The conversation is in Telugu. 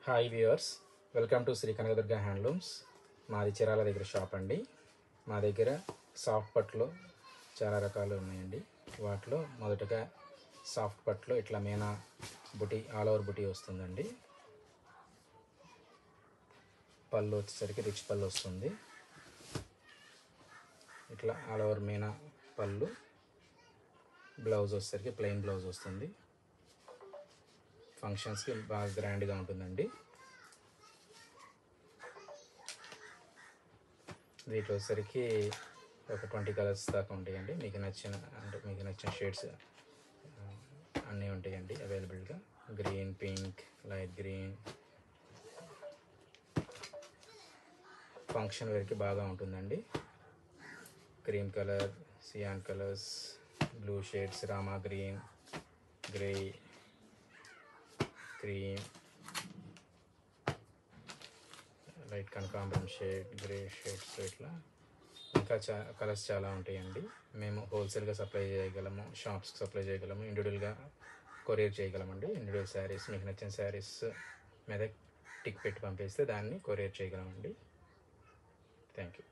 Hi viewers, welcome to Shri Kanakadurga handlooms. మాది చిరాల దగ్గర షాప్ అండి. మా దగ్గర సాఫ్ట్ పట్టులో చాలా రకాలు ఉన్నాయండి. వాటిలో మొదటగా సాఫ్ట్ పట్టులో ఇట్లా మీనా బుటీ ఆల్ ఓవర్ బుటీ వస్తుందండి. పళ్ళు వచ్చేసరికి రిచ్ పళ్ళు వస్తుంది. ఇట్లా ఆల్ ఓవర్ మీనా పళ్ళు. బ్లౌజ్ వచ్చేసరికి ప్లెయిన్ బ్లౌజ్ వస్తుంది. ఫంక్షన్స్కి బాగా గ్రాండ్గా ఉంటుందండి. వీటిలో వచ్చేసరికి ఒక 20 కలర్స్ దాకా ఉంటాయండి. మీకు నచ్చిన షేడ్స్ అన్నీ ఉంటాయండి అవైలబుల్గా. Green, pink, light green. Function వేర్కి బాగా ఉంటుందండి. Cream colour, cyan colours, blue shades, Rama green, grey, cream, light కనకాంబరం షేడ్, గ్రే షేడ్స్, ఇట్లా ఇంకా కలర్స్ చాలా ఉంటాయండి. మేము హోల్సేల్గా సప్లై చేయగలము, షాప్స్కి సప్లై చేయగలము, ఇండివిజువల్గా కొరియర్ చేయగలమండి. ఇండివిజువల్ శారీస్ మీకు నచ్చిన శారీస్ మీద టిక్ పెట్టి పంపిస్తే దాన్ని కొరియర్ చేయగలమండి. Thank you.